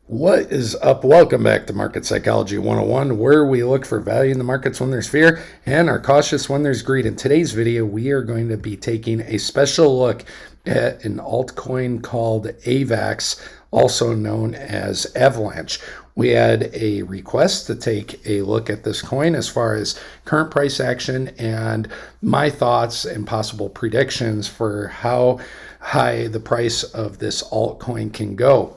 What is up? Welcome back to Market Psychology 101, where we look for value in the markets when there's fear and are cautious when there's greed. In today's video, we are going to be taking a special look at an altcoin called AVAX, also known as Avalanche. We had a request to take a look at this coin as far as current price action and my thoughts and possible predictions for how high the price of this altcoin can go.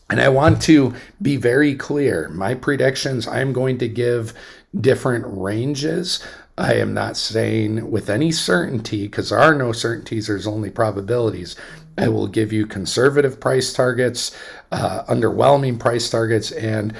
And I want to be very clear. My predictions, I'm going to give different ranges. I am not saying with any certainty, because there are no certainties, there's only probabilities. I will give you conservative price targets, underwhelming price targets, and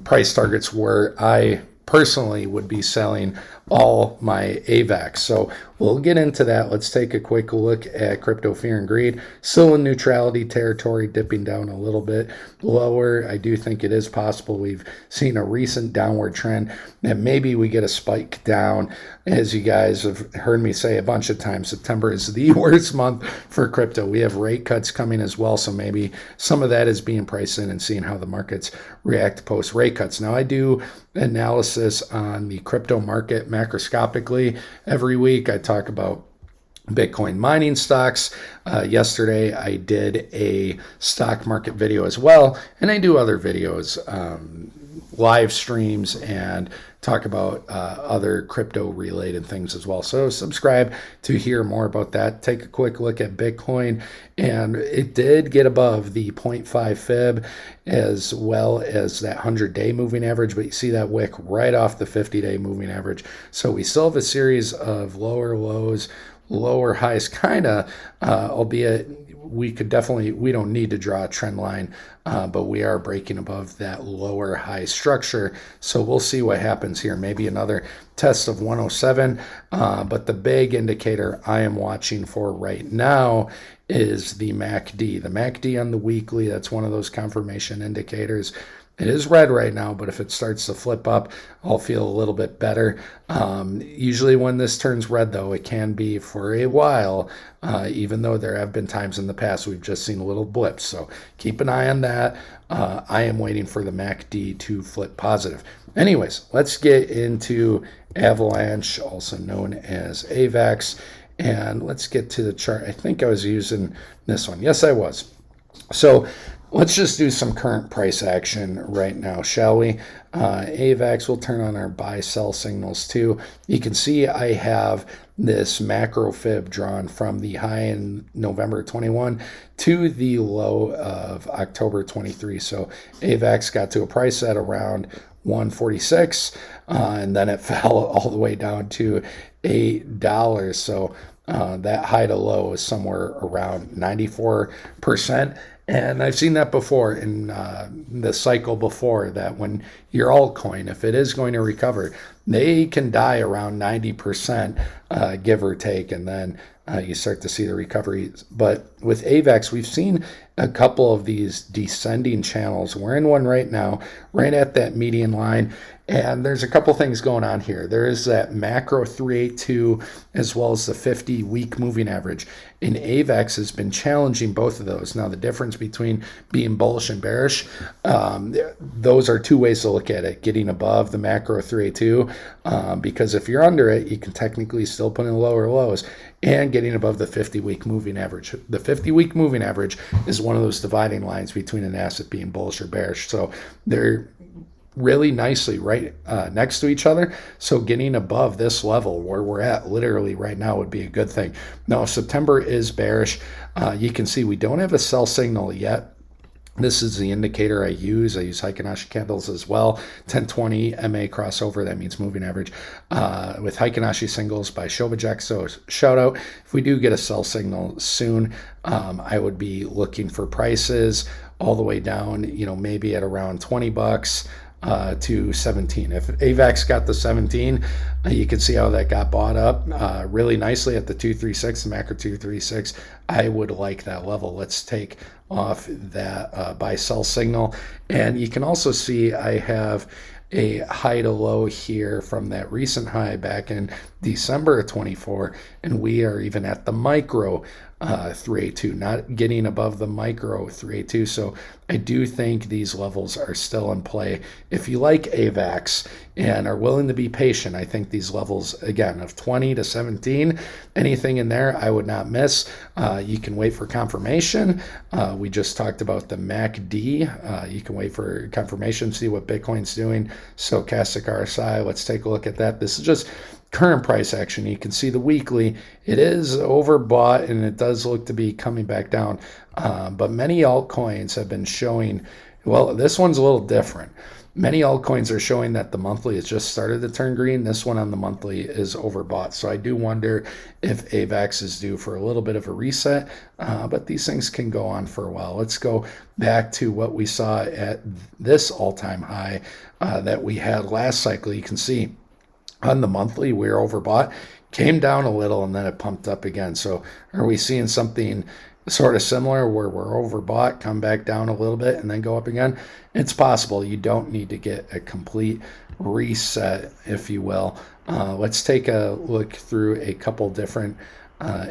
price targets where I personally would be selling all my AVAX. So we'll get into that. Let's take a quick look at crypto fear and greed. Still in neutrality territory, dipping down a little bit lower. I do think it is possible. We've seen a recent downward trend that maybe we get a spike down. As you guys have heard me say a bunch of times, September is the worst month for crypto. We have rate cuts coming as well, so maybe some of that is being priced in and seeing how the markets react post rate cuts. Now, I do analysis on the crypto market macroscopically every week. I talk about Bitcoin mining stocks. Yesterday, I did a stock market video as well, and I do other videos, live streams, and talk about other crypto related things as well. So subscribe to hear more about that. Take a quick look at Bitcoin, and it did get above the 0.5 fib as well as that 100-day moving average, but you see that wick right off the 50-day moving average. So we still have a series of lower lows, lower highs, kind of, albeit we don't need to draw a trend line, but we are breaking above that lower high structure. So we'll see what happens here. Maybe another test of 107, but the big indicator I am watching for right now is the MACD. The MACD on the weekly, that's one of those confirmation indicators. It is red right now, but if it starts to flip up, I'll feel a little bit better. Usually when this turns red, though, it can be for a while, even though there have been times in the past we've just seen little blips. So keep an eye on that. I am waiting for the MACD to flip positive. Anyways, let's get into Avalanche, also known as AVAX, and let's get to the chart. I think I was using this one. Yes, I was. So let's just do some current price action right now, shall we? AVAX, will turn on our buy-sell signals too. You can see I have this macro fib drawn from the high in November 21 to the low of October 23. So AVAX got to a price at around 146, and then it fell all the way down to $8. So that high to low is somewhere around 94%. And I've seen that before in the cycle before, that when your altcoin, if it is going to recover, they can die around 90%, give or take, and then you start to see the recovery. But with AVAX, we've seen a couple of these descending channels. We're in one right now, right at that median line. And there's a couple things going on here. There is that macro 382 as well as the 50-week moving average. And AVAX has been challenging both of those. Now, the difference between being bullish and bearish, those are two ways to look at it. Getting above the macro 382, because if you're under it, you can technically still put in lower lows, and getting above the 50-week moving average. The 50-week moving average is one of those dividing lines between an asset being bullish or bearish. So they're really nicely right next to each other. So getting above this level where we're at literally right now would be a good thing. Now, if September is bearish, you can see we don't have a sell signal yet. This is the indicator I use. I use Heikin-Ashi candles as well. 1020 MA crossover, that means moving average, with Heikin-Ashi singles by Shobajek. So shout out. If we do get a sell signal soon, I would be looking for prices all the way down, maybe at around $20 to 17. If AVAX got the 17, you can see how that got bought up really nicely at the 236, the macro 236. I would like that level. Let's take off that buy sell signal. And you can also see I have a high to low here from that recent high back in December of 24, and we are even at the micro 382, not getting above the micro 382. So I do think these levels are still in play. If you like AVAX and are willing to be patient, I think these levels, again, of 20 to 17, anything in there, I would not miss. You can wait for confirmation. We just talked about the MACD. You can wait for confirmation, see what Bitcoin's doing. Stochastic RSI, let's take a look at that. This is just current price action. You can see the weekly, it is overbought and it does look to be coming back down. But many altcoins have been showing, well, this one's a little different. Many altcoins are showing that the monthly has just started to turn green. This one on the monthly is overbought. So I do wonder if AVAX is due for a little bit of a reset, but these things can go on for a while. Let's go back to what we saw at this all-time high that we had last cycle. You can see on the monthly, we were overbought, came down a little, and then it pumped up again. So are we seeing something sort of similar where we're overbought, come back down a little bit, and then go up again? It's possible. You don't need to get a complete reset, if you will. Let's take a look through a couple different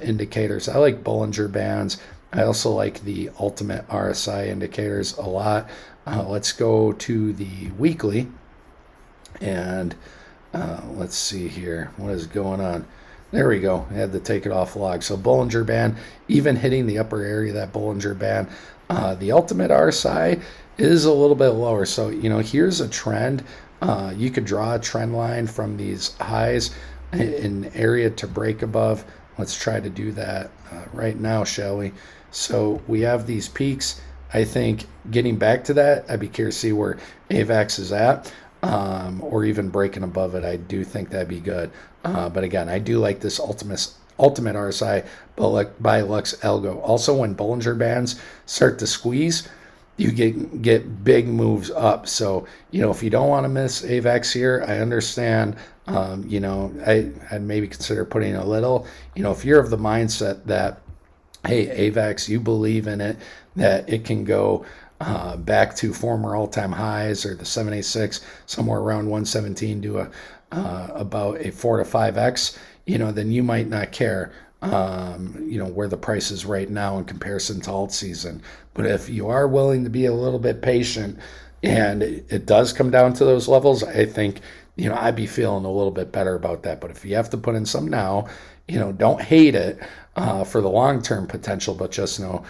indicators. I like Bollinger Bands. I also like the ultimate RSI indicators a lot. Let's go to the weekly, and let's see here. What is going on? There we go. I had to take it off log. So Bollinger Band, even hitting the upper area of that Bollinger Band. The ultimate RSI is a little bit lower. So, here's a trend. You could draw a trend line from these highs in area to break above. Let's try to do that right now, shall we? So we have these peaks. I think getting back to that, I'd be curious to see where AVAX is at. Or even breaking above it, I do think that'd be good. But again, I do like this ultimate RSI by Lux Algo. Also, when Bollinger Bands start to squeeze, you get big moves up. So, if you don't want to miss AVAX here, I understand. I'd maybe consider putting a little. If you're of the mindset that, hey, AVAX, you believe in it, that it can go back to former all-time highs or the 786, somewhere around 117 to about a 4 to 5x, then you might not care, where the price is right now in comparison to alt season. But if you are willing to be a little bit patient and it does come down to those levels, I think, I'd be feeling a little bit better about that. But if you have to put in some now, don't hate it for the long-term potential, but just know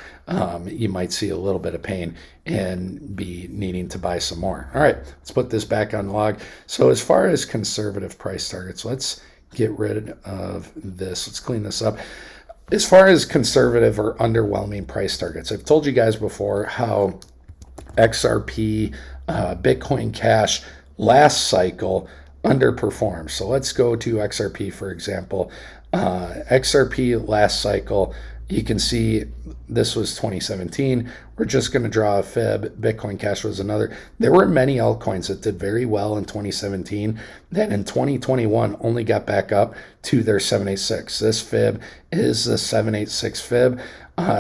you might see a little bit of pain and be needing to buy some more. All right, let's put this back on log. So as far as conservative price targets, let's get rid of this. Let's clean this up. As far as conservative or underwhelming price targets, I've told you guys before how XRP, Bitcoin Cash, last cycle underperformed. So let's go to XRP, for example. XRP last cycle, you can see this was 2017. We're just going to draw a fib. Bitcoin Cash was another. There were many altcoins that did very well in 2017 that in 2021 only got back up to their 786. This fib is the 786 fib.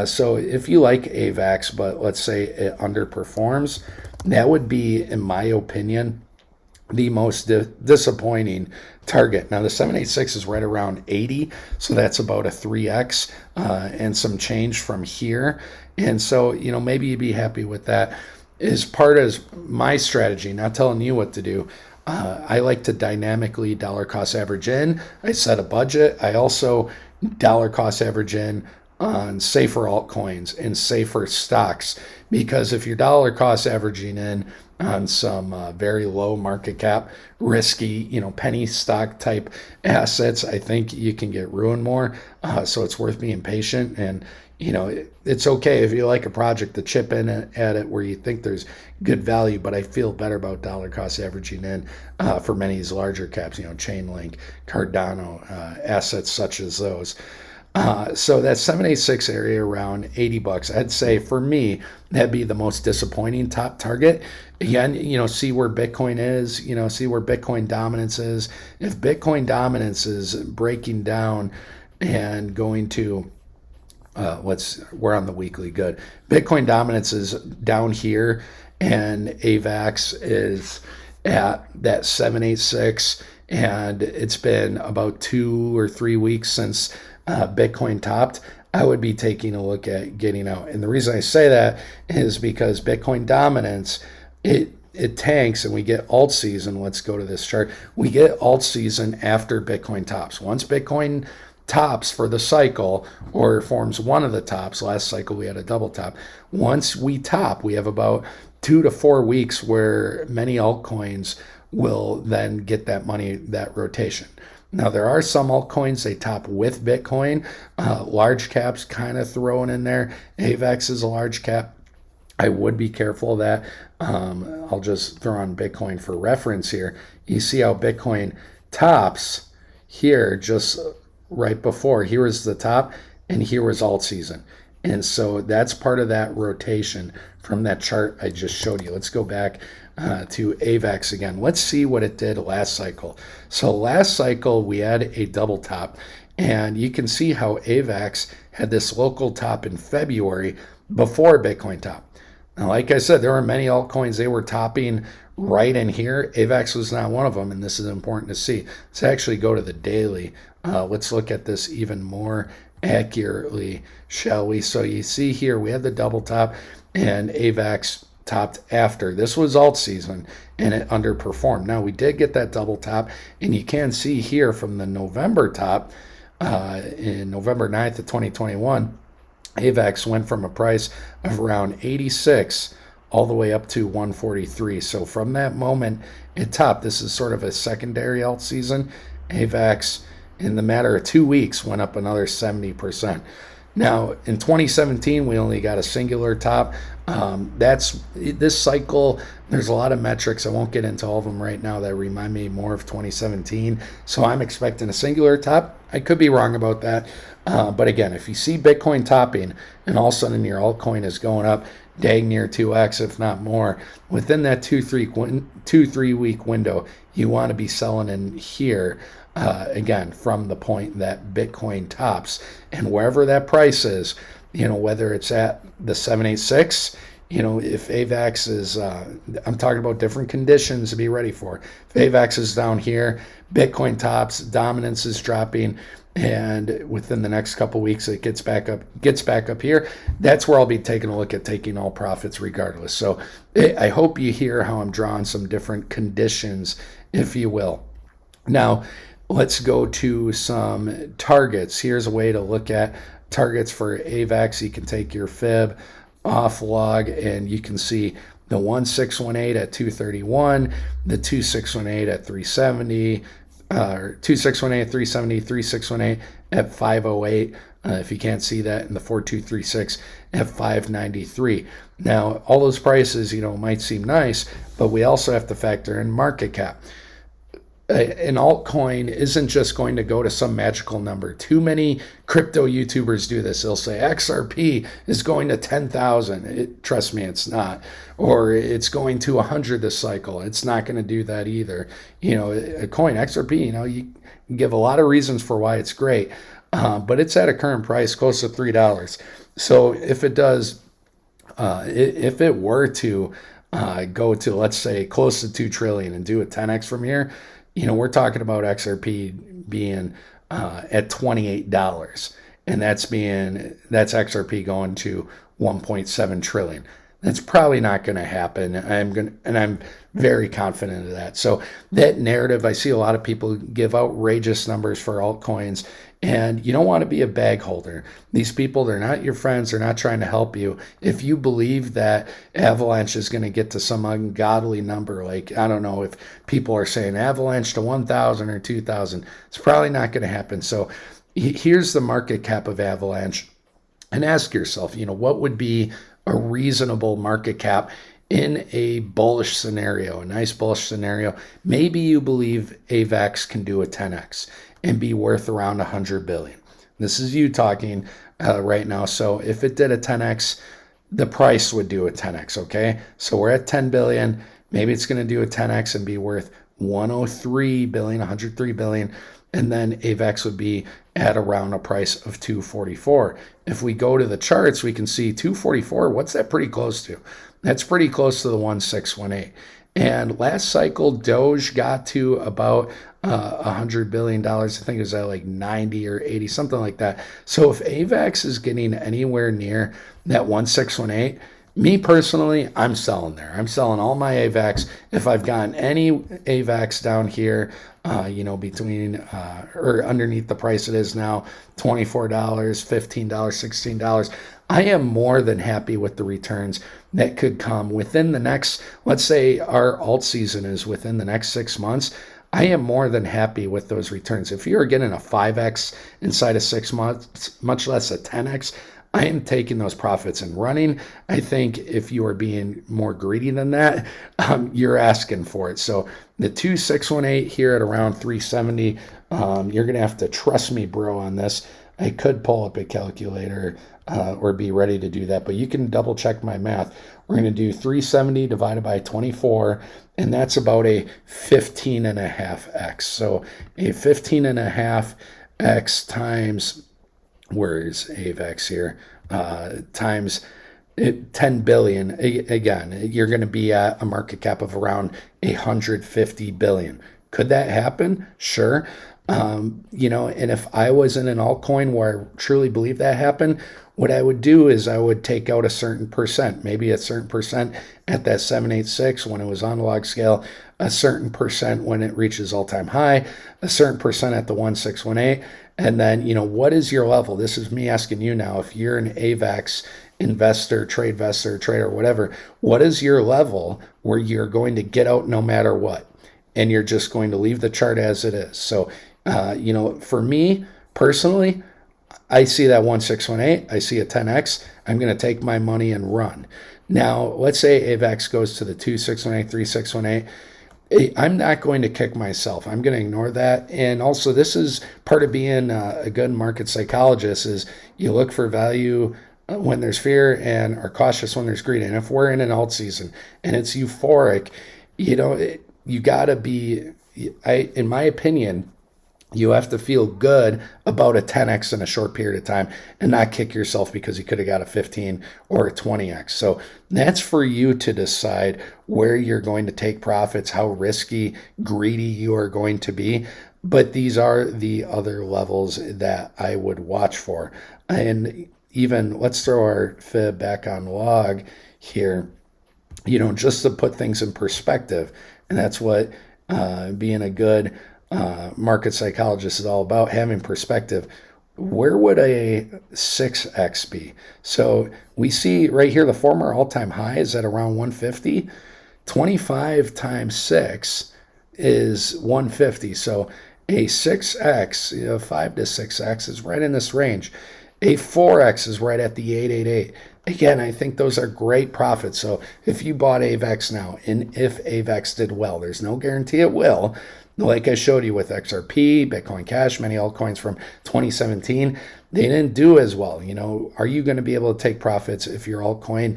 So if you like AVAX, but let's say it underperforms, that would be, in my opinion, the most disappointing target. Now the 786 is right around 80, so that's about a 3x and some change from here. And so, maybe you'd be happy with that. As part of my strategy, not telling you what to do, I like to dynamically dollar cost average in. I set a budget. I also dollar cost average in on safer altcoins and safer stocks, because if you're dollar cost averaging in on some very low market cap, risky, penny stock type assets, I think you can get ruined more. So it's worth being patient. And, it's okay if you like a project to chip in at it where you think there's good value, but I feel better about dollar cost averaging in for many of these larger caps, Chainlink, Cardano, assets such as those. So that 786 area around $80, I'd say for me, that'd be the most disappointing top target. Again, see where Bitcoin is, see where Bitcoin dominance is. If Bitcoin dominance is breaking down and going to, we're on the weekly, good. Bitcoin dominance is down here and AVAX is at that 786 and it's been about 2 or 3 weeks since Bitcoin topped, I would be taking a look at getting out. And the reason I say that is because Bitcoin dominance, it tanks and we get alt season. Let's go to this chart. We get alt season after Bitcoin tops. Once Bitcoin tops for the cycle or forms one of the tops, last cycle we had a double top. Once we top, we have about 2 to 4 weeks where many altcoins will then get that money, that rotation. Now, there are some altcoins, they top with Bitcoin. Large caps kind of thrown in there. AVAX is a large cap. I would be careful of that. I'll just throw on Bitcoin for reference here. You see how Bitcoin tops here just right before. Here was the top, and here was alt season. And so that's part of that rotation from that chart I just showed you. Let's go back to AVAX again. Let's see what it did last cycle. So last cycle, we had a double top, and you can see how AVAX had this local top in February before Bitcoin top. Now, like I said, there were many altcoins, they were topping right in here. AVAX was not one of them, and this is important to see. Let's actually go to the daily. Let's look at this even more accurately, shall we? So you see here, we had the double top, and AVAX topped after. This was alt season, and it underperformed. Now, we did get that double top, and you can see here from the November top, in November 9th of 2021, AVAX went from a price of around 86 all the way up to 143. So from that moment it topped. This is sort of a secondary alt season. AVAX, in the matter of 2 weeks, went up another 70%. Now, in 2017, we only got a singular top. That's this cycle. There's a lot of metrics. I won't get into all of them right now that remind me more of 2017. So I'm expecting a singular top. I could be wrong about that. But again, if you see Bitcoin topping and all of a sudden your altcoin is going up dang near 2x, if not more, within that 2-3 week window, you want to be selling in here. Again, from the point that Bitcoin tops, and wherever that price is, whether it's at the 786, if AVAX is, I'm talking about different conditions to be ready for. If AVAX is down here, Bitcoin tops, dominance is dropping, and within the next couple weeks it gets back up here, that's where I'll be taking a look at taking all profits regardless. So I hope you hear how I'm drawing some different conditions, if you will. Now, let's go to some targets. Here's a way to look at targets for AVAX. You can take your fib off log and you can see the 1618 at 231, the 2618 at 370, 2618 at 370, 3618 at 508. If you can't see that, in the 4236 at 593. Now, all those prices, might seem nice, but we also have to factor in market cap. An altcoin isn't just going to go to some magical number. Too many crypto YouTubers do this. They'll say XRP is going to 10,000. Trust me, it's not. Or it's going to 100 this cycle. It's not going to do that either. A coin, XRP, you can give a lot of reasons for why it's great, but it's at a current price close to $3. So if it does, if it were to go to, let's say, close to 2 trillion and do a 10x from here, we're talking about XRP being at $28, and that's XRP going to 1.7 trillion. That's probably not going to happen. I'm very confident of that. So that narrative, I see a lot of people give outrageous numbers for altcoins, and you don't want to be a bag holder. These people, they're not your friends. They're not trying to help you. If you believe that Avalanche is going to get to some ungodly number, like, I don't know, if people are saying Avalanche to 1,000 or 2,000, it's probably not going to happen. So here's the market cap of Avalanche, and ask yourself, what would be a reasonable market cap in a bullish scenario, a nice bullish scenario? Maybe you believe AVAX can do a 10x and be worth around 100 billion. This is you talking right now. So if it did a 10x, the price would do a 10x, okay? So we're at 10 billion. Maybe it's going to do a 10x and be worth 103 billion, 103 billion. And then AVAX would be at around a price of 244. If we go to the charts, we can see 244. What's that pretty close to? That's pretty close to the 1618. And last cycle, Doge got to about $100 billion. I think it was at like 90 or 80, something like that. So if AVAX is getting anywhere near that 1618, me personally, I'm selling there. I'm selling all my AVAX. If I've gotten any AVAX down here, between or underneath the price it is now, $24, $15, $16, I am more than happy with the returns that could come within the next, let's say our alt season is within the next 6 months. I am more than happy with those returns. If you're getting a 5x inside of 6 months, much less a 10x, I am taking those profits and running. I think if you are being more greedy than that, you're asking for it. So the 2618 here at around 370, you're going to have to trust me, bro, on this. I could pull up a calculator or be ready to do that, but you can double check my math. We're going to do 370 divided by 24, and that's about a 15.5x. So a 15.5x times, where's AVAX here, times 10 billion. Again, you're going to be at a market cap of around 150 billion. Could that happen? Sure. And if I was in an altcoin where I truly believe that happened, what I would do is I would take out a certain percent, maybe a certain percent at that 786 when it was on the log scale, a certain percent when it reaches all-time high, a certain percent at the 1618, and then, what is your level? This is me asking you now, if you're an AVAX investor, trader, whatever, what is your level where you're going to get out no matter what? And you're just going to leave the chart as it is. So, for me personally, I see that 1618, I see a 10x, I'm going to take my money and run. Now, let's say AVAX goes to the 2618, 3618. I'm not going to kick myself. I'm going to ignore that. And also, this is part of being a good market psychologist is you look for value when there's fear and are cautious when there's greed. And if we're in an alt season and it's euphoric, you got to be, in my opinion, you have to feel good about a 10x in a short period of time and not kick yourself because you could have got a 15 or a 20x. So that's for you to decide where you're going to take profits, how risky, greedy you are going to be. But these are the other levels that I would watch for. And even let's throw our fib back on log here, just to put things in perspective. And that's what being a good market psychologist is all about, having perspective. Where would a 6x be? So we see right here the former all-time high is at around 150. 25 times 6 is 150. So a 6x, 5 to 6x is right in this range. A 4x is right at the 888. Again, I think those are great profits. So if you bought AVAX now, and if AVAX did well, there's no guarantee it will. Like I showed you with XRP, Bitcoin Cash, many altcoins from 2017, they didn't do as well. Are you going to be able to take profits if your altcoin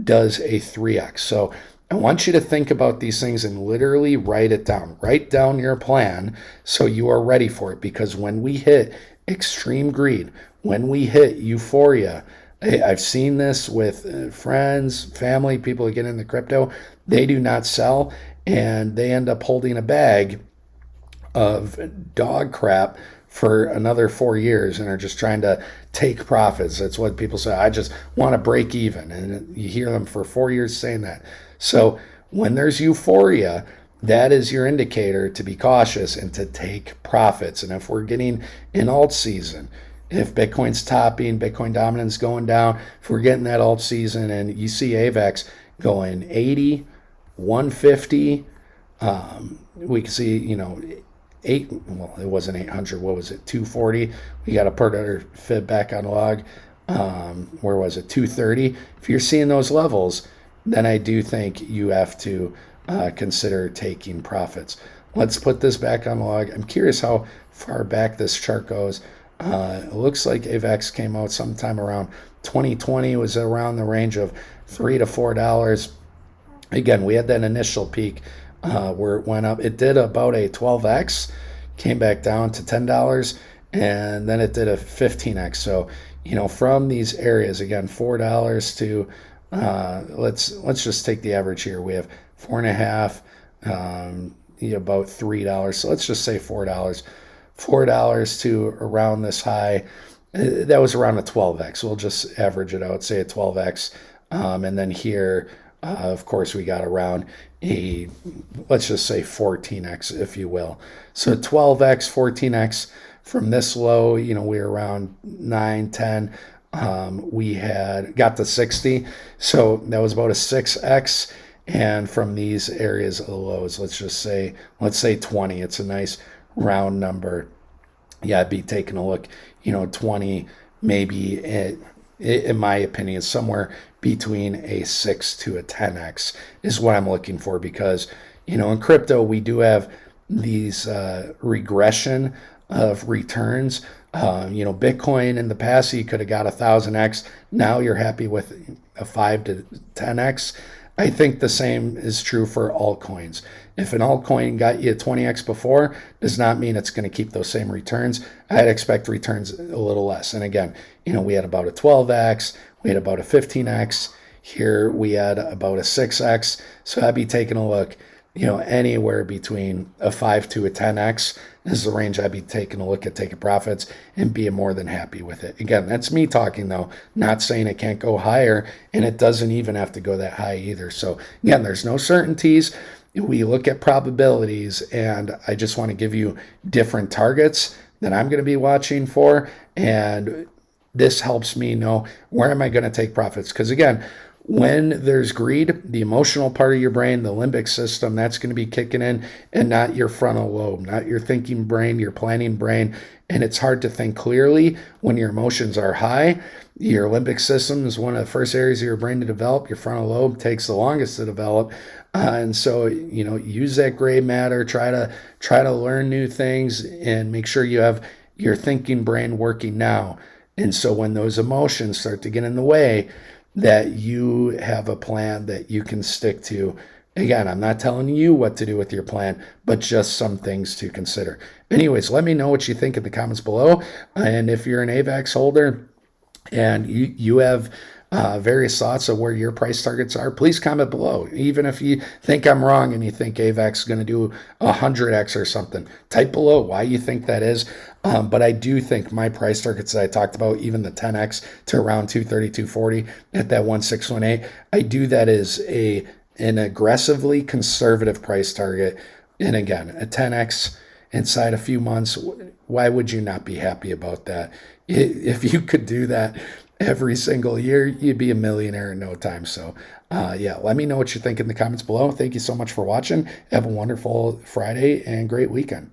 does a 3x? So I want you to think about these things and literally write it down. Write down your plan so you are ready for it. Because when we hit extreme greed, when we hit euphoria, I've seen this with friends, family, people who get into crypto. They do not sell, and they end up holding a bag of dog crap for another 4 years and are just trying to take profits. That's what people say. I just want to break even. And you hear them for 4 years saying that. So when there's euphoria, that is your indicator to be cautious and to take profits. And if we're getting in alt season, if Bitcoin's topping, Bitcoin dominance going down, if we're getting that alt season and you see AVAX going 80, 150, we can see, it wasn't 800, what was it, 240? We got to put our fib back on log. Where was it, 230? If you're seeing those levels, then I do think you have to consider taking profits. Let's put this back on log. I'm curious how far back this chart goes. It looks like AVAX came out sometime around 2020. It was around the range of $3 to $4. Again, we had that initial peak where it went up. It did about a 12x, came back down to $10, and then it did a 15x. So, from these areas, again, $4 to Let's just take the average here. We have 4.5, about $3. So let's just say $4. $4 to around this high. That was around a 12x. We'll just average it out, say a 12x. And then here, of course, we got around a, let's just say 14x, if you will. So 12x, 14x from this low, we're around 9, 10. We had got to 60. So that was about a 6x. And from these areas of the lows, let's say 20. It's a nice round number. Yeah, I'd be taking a look, 20, maybe, in my opinion, somewhere between a 6 to a 10x is what I'm looking for because, in crypto, we do have these regression of returns. Bitcoin in the past, you could have got 1,000x. Now you're happy with a 5 to 10x. I think the same is true for altcoins. If an altcoin got you 20x before, does not mean it's going to keep those same returns. I'd expect returns a little less. And again, we had about a 12x, we had about a 15x. Here we had about a 6x. So I'd be taking a look, anywhere between a 5 to a 10x is the range I'd be taking a look at taking profits and being more than happy with it. Again, that's me talking though, not saying it can't go higher, and it doesn't even have to go that high either. So again, there's no certainties. We look at probabilities, and I just want to give you different targets that I'm going to be watching for, and this helps me know where am I going to take profits. Because again, when there's greed, the emotional part of your brain, the limbic system, that's going to be kicking in, and not your frontal lobe, not your thinking brain, your planning brain. And it's hard to think clearly when your emotions are high. Your limbic system is one of the first areas of your brain to develop. Your frontal lobe takes the longest to develop. And so, use that gray matter, try to learn new things, and make sure you have your thinking brain working now. And so when those emotions start to get in the way, that you have a plan that you can stick to. Again, I'm not telling you what to do with your plan, but just some things to consider. Anyways, let me know what you think in the comments below. And if you're an AVAX holder and you have various thoughts of where your price targets are, please comment below. Even if you think I'm wrong and you think AVAX is going to do 100x or something, type below why you think that is. But I do think my price targets that I talked about, even the 10x to around 230, 240 at that 1618, I do that as an aggressively conservative price target. And again, a 10x inside a few months, why would you not be happy about that? If you could do that every single year, you'd be a millionaire in no time. So let me know what you think in the comments below. Thank you so much for watching. Have a wonderful Friday and great weekend.